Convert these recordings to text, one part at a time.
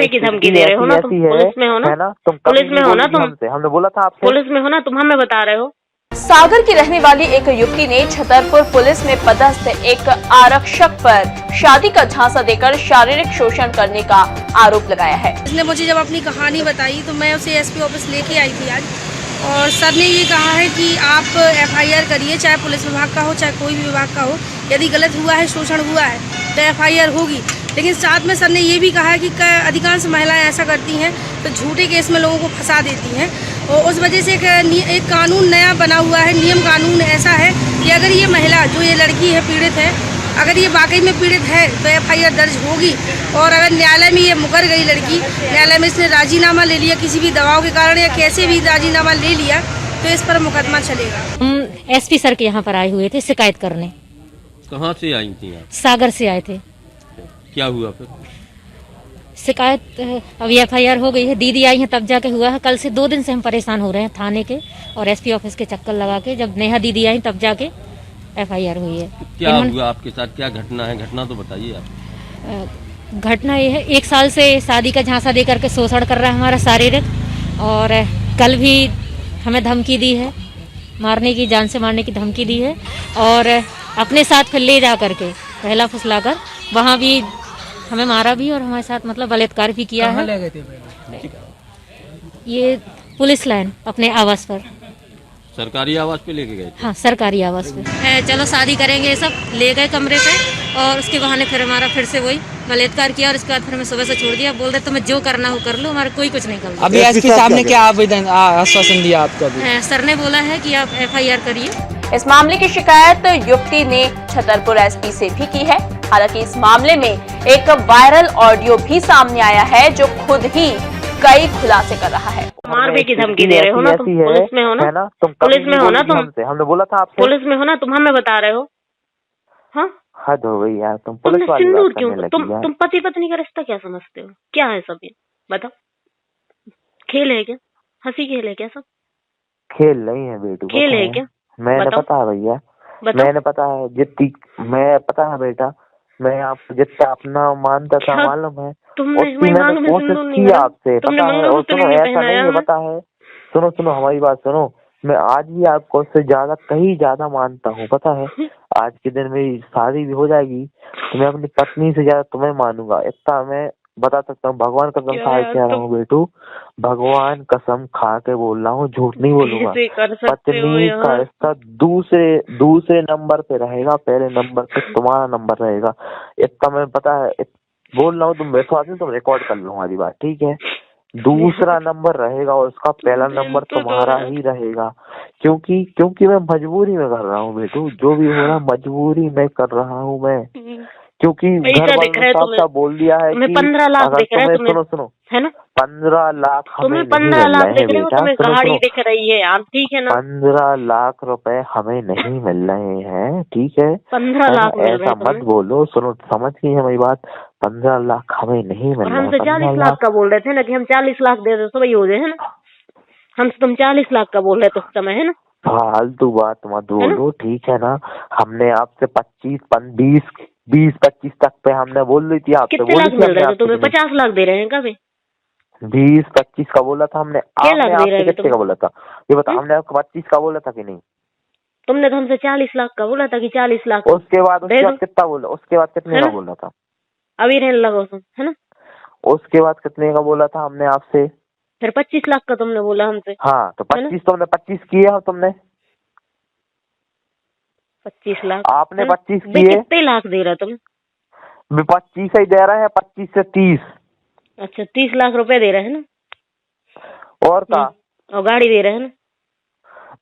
की धमकी दे रहे हो ना तुम? पुलिस में हो ना? पुलिस में हो ना तुम? हमने बोला था आपसे पुलिस में हो ना तुम? हमें बता रहे हो। सागर की रहने वाली एक युवती ने छतरपुर पुलिस में पदस्थ एक आरक्षक पर शादी का झांसा देकर शारीरिक शोषण करने का आरोप लगाया है। उसने मुझे जब अपनी कहानी बताई तो मैं उसे एसपी ऑफिस लेके आई थी आज, और सर ने ये कहा है कि आप एफआईआर करिए, चाहे पुलिस विभाग का हो चाहे कोई भी विभाग का हो। यदि गलत हुआ है, शोषण हुआ है तो एफआईआर होगी। लेकिन साथ में सर ने ये भी कहा है कि अधिकांश महिलाएं ऐसा करती हैं तो झूठे केस में लोगों को फंसा देती हैं, और उस वजह से एक कानून नया बना हुआ है, नियम कानून ऐसा है कि अगर ये महिला जो ये लड़की है पीड़ित है, अगर ये वाकई में पीड़ित है तो एफआईआर दर्ज होगी। और अगर न्यायालय में ये मुकर गई लड़की, न्यायालय में इसने राजीनामा ले लिया किसी भी दबाव के कारण या कैसे भी राजीनामा ले लिया, तो इस पर मुकदमा चलेगा। हम एसपी सर के यहाँ पर आए हुए थे शिकायत करने। कहाँ से आई थी आप? सागर से आए थे। क्या हुआ फिर? शिकायत अभी एफआईआर हो गई है, दीदी आई है तब जाके हुआ है। कल से 2 दिन से हम परेशान हो रहे हैं थाने के और एसपी ऑफिस के चक्कर लगा के। जब नेहा दीदी आई तब जाके एफआईआर हुई है। क्या हुआ आपके साथ? क्या घटना है? घटना तो बताइए आप। घटना ये है, 1 साल से शादी का झांसा दे करके शोषण कर रहा है हमारा शारीरिक, और कल भी हमें धमकी दी है, मारने की, जान से मारने की धमकी दी है। और अपने साथ फिर ले जा करके पहला फुसला कर वहाँ भी हमें मारा भी और हमारे साथ मतलब बलात्कार भी किया है। ले गए थे पहले? ये पुलिस लाइन अपने आवास पर, सरकारी आवास पे लेके गए? हाँ सरकारी आवास पे। चलो शादी करेंगे, सब ले गए कमरे पे, और उसके बहाने फिर हमारा फिर से वही बलात्कार किया। और उसके बाद फिर हमें सुबह से छोड़ दिया, बोल रहे तुम्हें जो करना हो कर लो, हमारा कोई कुछ नहीं कर लो। अभी एसपी साहब ने क्या आवेदन आश्वासन दिया आपको? सर ने बोला है कि आप एफआईआर करिए। इस मामले की शिकायत युवती ने छतरपुर एसपी से भी की है। हालांकि इस मामले में एक वायरल ऑडियो भी सामने आया है जो खुद ही कई खुलासे कर रहा है। मारने की धमकी दे रहे हो ना तुम? पुलिस में हो ना? पुलिस में हो ना तुम? हमने बोला था आपसे पुलिस में हो ना तुम? हमें बता रहे हो। हाँ हद हो गई यार, तुमने सिंदूर क्यों? तुम पति पत्नी का रिश्ता क्या समझते हो? क्या है सब ये बताओ? खेल है क्या? हंसी खेल है क्या? सब खेल नहीं है बेटू, खेल है क्या? मैंने पता है भैया, मैंने पता है जितनी मैं पता है बेटा, मैं आपको जितना अपना मानता था मालूम है, तुमने कोशिश की आपसे, पता है। और सुनो ऐसा नहीं है, पता है, सुनो हमारी बात सुनो, मैं आज भी आपको उससे ज्यादा कहीं ज्यादा मानता हूँ, पता है। आज के दिन मेरी शादी भी हो जाएगी तो मैं अपनी पत्नी से ज्यादा तुम्हें मानूंगा, इतना मैं बता सकता हूँ। भगवान कसम खा के कह रहा हूँ बेटू, भगवान कसम खा के बोल रहा हूँ, झूठ नहीं बोलूंगा। पत्नी का रिश्ता दूसरे नंबर पे रहेगा, पहले नंबर पे तुम्हारा नंबर रहेगा, इतना मैं पता है बोल रहा हूँ। तुम विश्वास नहीं, तुम रिकॉर्ड कर लो हमारी बात, ठीक है। दूसरा नंबर रहेगा और उसका पहला नंबर तुम्हारा ही रहेगा, क्योंकि मैं मजबूरी में कर रहा हूँ बेटू, जो भी हो रहा मजबूरी में कर रहा हूँ मैं, क्योंकि घर वालों ने साफ बोल दिया है कि 15 लाख दिख रहा है तुम्हें, सुनो है ना? 15 लाख तुम्हें 15 लाख दिख रहे हो, तुम्हें गाड़ी दिख रही है यार, ठीक है ना? 15 लाख रुपए हमें नहीं मिल रहे हैं, ठीक है। 15 लाख ऐसा मत बोलो, सुनो, समझ गई है मेरी बात। 15 लाख हमें नहीं मिल रहा है। हमसे 40 लाख का बोल रहे थे ना कि हम 40 लाख दे दो तो वही हो जाए, है ना? हमसे तुम 40 लाख का बोल रहे थे उस समय, है ना? फालतू बात मत बोलो, ठीक है ना। हमने आपसे 20-25 तक पे हमने बोल रही थी आपसे। कितने लाख मिल रहे थे तुम्हें? 50 लाख दे रहे हैं कभी? 20-25 का बोला था हमने। आपने आपसे कितने का बोला था ये बता? हमने आपको 25 का बोला था कि नहीं? तुमने तो हमसे 40 लाख का बोला था कि 40 लाख। उसके बाद कितना बोला? उसके बाद कितने का बोला था? अभी रहने लगा तुम, है ना? उसके बाद कितने का बोला था हमने आपसे? फिर 25 लाख का तुमने बोला हमसे। हाँ तो 25 तुमने 25 किए हो तुमने? 25 लाख आपने 25 किए। कितने लाख दे रहा तुम? 25 ही दे रहे हैं, 25 से 30। अच्छा 30 लाख रुपए दे रहे हैं ना? और का? और गाड़ी दे रहे हैं ना?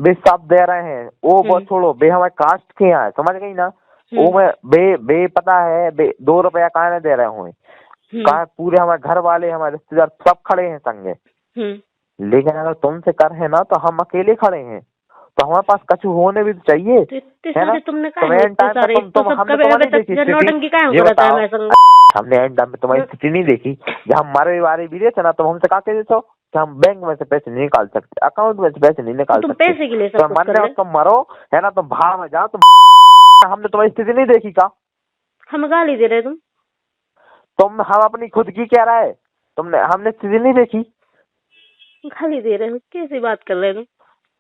बे सब दे रहे हैं, वो बहुत छोड़ो, बे हमारे कास्ट के यहाँ समझ गई ना, वो मैं बे पता है, 2 रुपया कहाँ दे रहे हुए, कहा पूरे हमारे घर वाले हमारे रिश्तेदार सब खड़े हैं संगे। लेकिन अगर तुमसे कर है ना तो हम अकेले खड़े हैं, तो हमारे पास कछु होने भी तो चाहिए, है ना? तुमने हमने एंड टाइम में तुम्हारी स्थिति नहीं देखी, जब हम मारे वारे भी थे ना, तुम हमसे कहा कहते हो कि हम बैंक में से पैसे नहीं निकाल सकते, अकाउंट में से पैसे नहीं निकाल सकते, पैसे के लिए सब कुछ कर रहे हो। तुम मरो, है ना, तुम भाग में जाओ, तुम हमने तुम्हारी स्थिति नहीं देखी का? हम गाली दे रहे तुम हम अपनी खुद की कह रहा है, तुमने हमने सीधी नहीं देखी। गाली दे रहे हो, कैसी बात कर रहे हो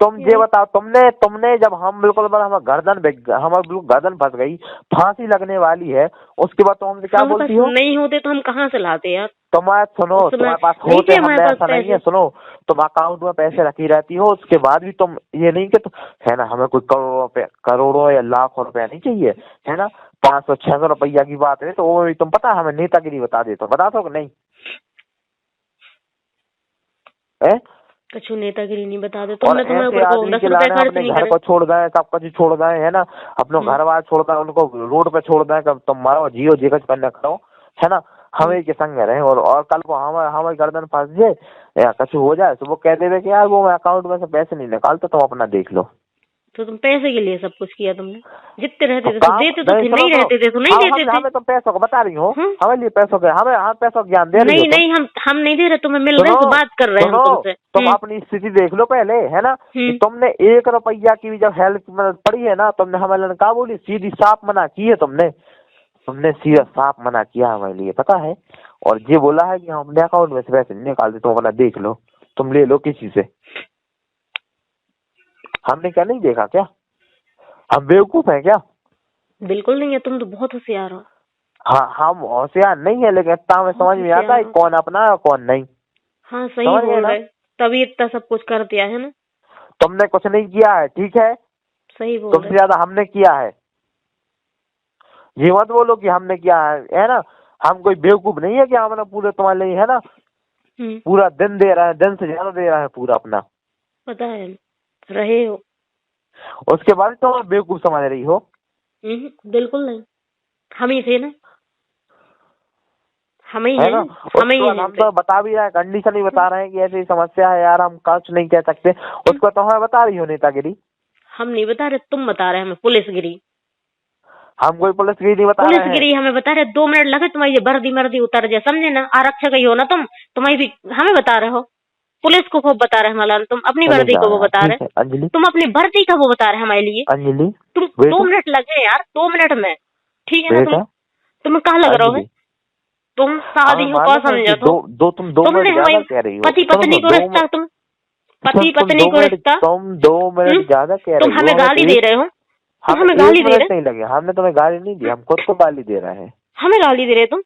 तुम ये बताओ, तुमने जब हम बिल्कुल हमारा बिल्कुल गर्दन फंस गई, फांसी लगने वाली है, उसके बाद तुम हमसे क्या बोलती हो? नहीं होते तो हम कहाँ से लाते यार? सुनो, तुम्हारे पास होते, हमने ऐसा नहीं है। सुनो, तुम अकाउंट में पैसे रखी रहती हो, उसके बाद भी तुम ये नहीं कि है ना, हमें कोई करोड़ों या लाखों रुपया नहीं चाहिए, है ना, 500-600 रुपया की बात है, तो वो भी तुम पता हमें नेतागिरी बता दे तो बता दो कि नहीं है? कुछ नेतागिरी नहीं बता दे और ऐसे आदमी के लाने अपने घर को छोड़ दें, सब कुछ छोड़ दें, है ना, अपने घर वाले छोड़ दें, उनको रोड पे छोड़ दें, कब तुम मारो जियो जी कुछ करना करो, है ना, हमें के संग रहे और कल को हमारी गर्दन फंस जाए या कुछ हो जाए तो वो कह दे कि यार वो मैं अकाउंट में से पैसे नहीं निकालता, तुम अपना देख लो। तो तुम पैसे के लिए सब कुछ किया तुमने? जितने रहते थे तो देते तो थे, नहीं रहते थे तो नहीं देते थे। हमें तुम पैसों को बता रही हो, हमें लिए पैसों के हम पैसों का ज्ञान दे रही हो? नहीं, हम नहीं दे रहे, तुम्हें मिल रहे तो बात कर रहे हैं तुमसे। तुम अपनी स्थिति देख लो पहले, है ना, कि तुमने 1 रुपया की भी जब हेल्प मदद पड़ी है ना, तुमने हमारे क्या बोली, सीधी साफ मना की है तुमने सीधा साफ मना किया हमारे लिए, पता है, और ये बोला है कि हम अपने अकाउंट में से पैसे नहीं निकालते, तुम अपना देख लो, तुम ले लो किसी से। हमने क्या नहीं देखा क्या? हम बेवकूफ हैं क्या? बिल्कुल नहीं है, तुम तो बहुत होशियार हो। हाँ, हम होशियार नहीं है, लेकिन इतना हमें समझ में आता है कौन अपना है और कौन नहीं। हाँ सही बोल रहे, तभी इतना सब कुछ कर दिया है ना। तुमने कुछ नहीं किया है, ठीक है, सही बोल रहे, तुमसे ज्यादा हमने किया है। ये मत बोलो कि हमने किया है ना, हम कोई बेवकूफ नहीं है कि हमने पूरे तुम्हारे लिए, है ना, पूरा दिन दे रहे हैं, दिन से ज्यादा दे रहे हैं पूरा अपना, पता है रहे हो। उसके बाद तुम बेवकूफ समझ रही हो? बिल्कुल नहीं, हम ही थे ना, हम ही है ना, हम तो बता भी रहे हैं, कंडीशन ही बता रहे हैं कि ऐसी समस्या है यार, हम कुछ नहीं कह सकते, उसको तो हमें बता रही हो नेतागिरी। हम नहीं बता रहे, तुम बता रहे हमें पुलिसगिरी। हम कोई पुलिसगिरी नहीं बता रहे हैं। पुलिसगिरी हमें बता रहे, 2 मिनट लगे तुम्हारी ये वर्दी उतर जाए, समझे ना, आरक्षक ही हो ना तुम्हारी भी हमें बता रहे हो, पुलिस को खूब बता रहे हैं मलाल, तुम अपनी वर्दी को वो बता रहे, अंजलि तुम अपनी भर्ती का वो बता रहे हमारे लिए। अंजलि तुम 2 मिनट लगे यार, 2 मिनट में, ठीक है ना, तुम्हें कहाँ लग रहा है? तुम शादी हो कौन समझो? तुमने हमारे पति पत्नी को रिश्ता, तुम पति पत्नी को रिश्ता, तुम 2 मिनट ज्यादा कह रहे हो, तुम हमें गाली दे रहे हो, तुम हमें गाली दे रहे नहीं लगे, हमने तुम्हें गाली नहीं दी, हम खुद को गाली दे रहे हैं। हमें गाली दे रहे तुम?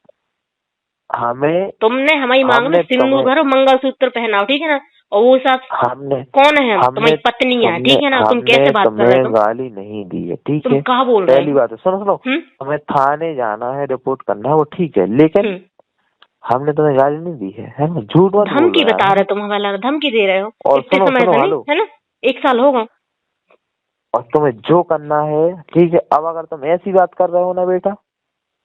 तुमने हमारी मांग में सिंदूर भरो, मंगलसूत्र पहनाओ, ठीक है ना, और वो सब कौन है? तुम्हारी पत्नियां, ठीक है ना, तुम कैसे बात कर रहे हो? गाली नहीं दी है, ठीक है, तुम कहाँ बोल रहे हो? पहली बात है, सुनो, हमें थाने जाना है, रिपोर्ट करना है, वो ठीक है, लेकिन हमने तुम्हें गाली नहीं दी है ना, झूठ मत, धमकी बता रहे तुम, हमें धमकी दे रहे हो। और सुनो, है ना, 1 साल होगा, और तुम्हें जो करना है ठीक है। अब अगर तुम ऐसी बात कर रहे हो ना बेटा,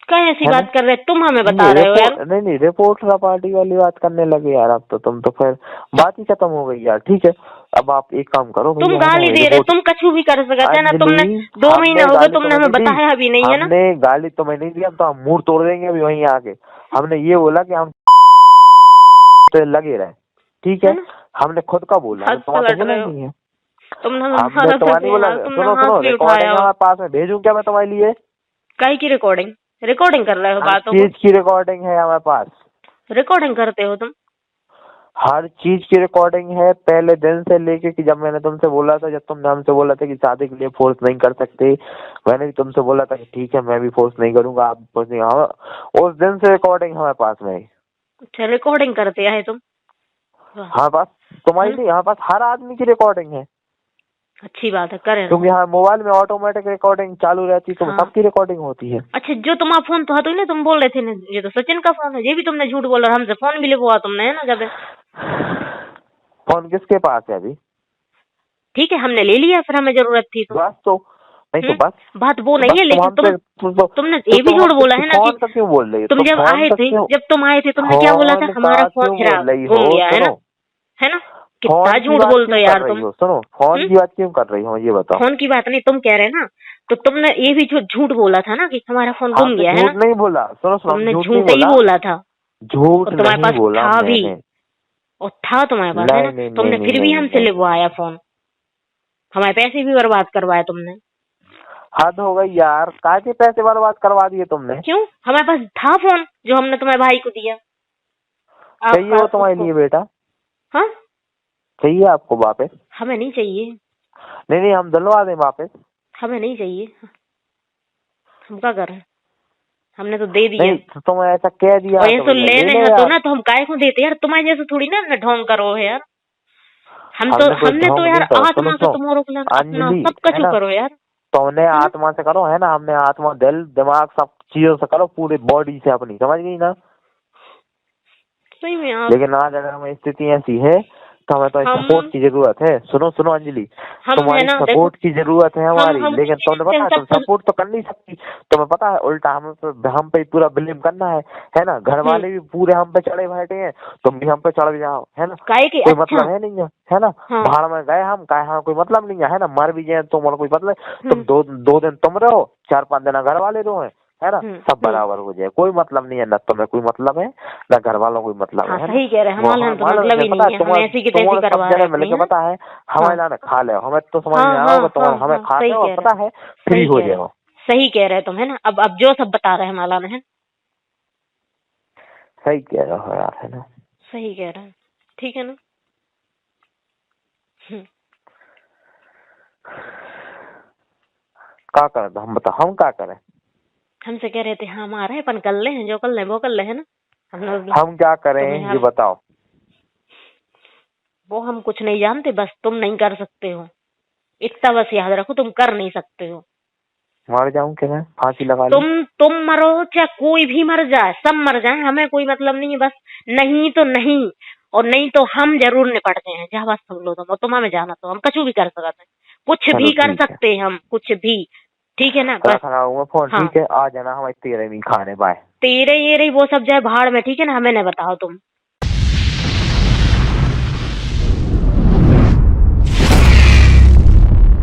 क्या ऐसी बात कर रहे, तुम हमें बता रहे हो यार? नहीं, रिपोर्टर पार्टी वाली बात करने लगे यार, अब तो तुम तो फिर बात ही खत्म हो गई यार, ठीक है। अब आप एक काम करो, तुम गाली दे रहे, तुम कुछ भी कर सकते हैं ना, तुमने 2 महीना हो गए, तुमने हमें बताया भी नहीं है ना। हमने गाली तुम्हें नहीं दी, हम तो हम मुंह तोड़ देंगे अभी वहीं आके। हमने ये बोला कि हम तो लगे रहे, ठीक है, हमने खुद का बोला, तुम्हारा नहीं है, हमने तुम्हारी बोला। सुनो, रिकॉर्डिंग हमारे पास में, भेजूं क्या मैं तुम्हारे लिए? कहीं की रिकॉर्डिंग कर रहे हो? बातों चीज की रिकॉर्डिंग है हमारे पास, रिकॉर्डिंग करते हो तुम? हर चीज की रिकॉर्डिंग है, पहले दिन से लेके कि जब मैंने तुमसे बोला था, जब तुमने हमसे बोला था कि शादी के लिए फोर्स नहीं कर सकते, मैंने भी तुमसे बोला था कि ठीक है मैं भी फोर्स नहीं करूंगा, आप फोर्स नहीं, उस दिन से रिकॉर्डिंग हमारे पास में। अच्छा, रिकॉर्डिंग करते हैं तुम? हाँ, पास तुम्हारी नहीं, हमारे पास हर आदमी की रिकॉर्डिंग है। अच्छी बात है, करें, क्योंकि हाँ मोबाइल में ऑटोमेटिक रिकॉर्डिंग चालू रहती है, तो सबकी रिकॉर्डिंग होती है। अच्छा, जो तुम्हारा फोन तो था ना, तुम बोल रहे थे ना ये तो सचिन का फोन है, ये भी तुमने झूठ बोला, हमसे फोन भी लिखवा तुमने, है ना? जब फोन किसके पास है अभी? ठीक है, हमने ले लिया, फिर हमें जरूरत थी तो बस, तो नहीं तो बस बात वो नहीं है, लेकिन तुमने ये भी झूठ बोला है ना कि क्यों बोल रही है? तुम जब आए थे तुमने क्या बोला था? हमारा फोन गुम गया है ना? कितना झूठ बोलते हो यार तुम। सुनो, फोन की बात क्यों कर रही हो ये बताओ? फोन की बात नहीं, तुम कह रहे ना, तो तुमने ये भी झूठ बोला था ना कि हमारा फोन गुम गया है ना? झूठ नहीं बोला, सुनो, तुमने झूठ ही बोला था, झूठ तुम्हारे पास था भी, और था तुम्हारे पास, है ना? तुमने फिर भी हमसे लिखवाया फोन, हमारे पैसे भी बर्बाद करवाए तुमने। हद हो गई यार, काहे के पैसे बर्बाद करवा दिए तुमने? क्यों? हमारे पास था फोन जो हमने तुम्हारे भाई को दिया। चाहिए वो तुम्हारे लिए बेटा? हाँ चाहिए आपको वापस? हमें नहीं चाहिए। नहीं हम दिलवा दें वापस। हमें नहीं चाहिए। हम क्या करें, हमने तो दे दिया। नहीं तो तुमने ऐसा कह दिया और ये तो लेने ले हैं तो ना, तो हम काय को देते यार? तुम्हारे जैसे थोड़ी ना हमने ढोंग करो है यार। हमने तो यार आत्मा से तुम्हारे को अपना सब कुछ करो यार। तुमने आत्मा से करो है ना, हमने आत्मा दिल दिमाग सब चीजों से करो, पूरे बॉडी से अपनी, समझ गई ना? सही में आप। लेकिन आज अगर हमें स्थिति ऐसी है तो हमें तो सपोर्ट की जरूरत है। सुनो अंजलि, तुम्हारी सपोर्ट की जरूरत है हमारी। लेकिन तुमने पता है तुम सपोर्ट तो कर नहीं सकती। तुम्हें पता है उल्टा हम पे पूरा ब्लेम करना है ना? घर वाले भी पूरे हम पे चढ़े बैठे हैं, तुम भी हम पे चढ़ जाओ, है ना? कोई मतलब है नहीं है ना? भाड़ में गए हम कहा कोई मतलब नहीं है ना? मर भी जाए तो कोई मतलब, तुम दो दिन तुम रहो, 4-5 दिन घर वाले रहो, है ना? सब बराबर हो जाए, कोई मतलब नहीं है ना। तुम्हें कोई मतलब है ना घर वालों कोई मतलब है। सही कह रहे हैं, हमारे तो मतलब ही नहीं है, हम ऐसी की तैसी करवा रहे हैं। मिलके पता है हमारे लाने खा ले, हमें तो समझ में आओगे, तुम हमें खा लो, पता है फ्री हो जाओ। सही कह रहे तुम, है ना? अब जो सब बता रहे हैं माला ने, है सही कह रहे हो यार, है ना? सही कह रहे हैं, ठीक है ना? क्या करें तो हम बताओ, हम क्या करें? हमसे कह रहे थे हम आ रहे हैं, अपन कर ले हैं, जो कर ले वो कर ले, है ना? हम क्या करें ये बताओ? वो हम कुछ नहीं जानते, बस तुम नहीं कर सकते हो इतना बस याद रखो, तुम कर नहीं सकते हो। मर जाऊं क्या मैं? फांसी लगा लूं? तुम मरो चाहे कोई भी मर जाए, सब मर जाए, हमें कोई मतलब नहीं है। बस नहीं तो नहीं, और नहीं तो हम जरूर निपटते हैं। जहाँ बस सुन लो तुम हमें जाना, तो हम कुछ भी कर सकते हैं, कुछ भी कर सकते हैं हम, कुछ भी, ठीक है ना? बस फोन ठीक है, आ जाना, हम तेरे नहीं खाने, बाय। तेरे ये रही वो सब जाए भाड़ में, ठीक है ना? हमें नहीं बताओ तुम।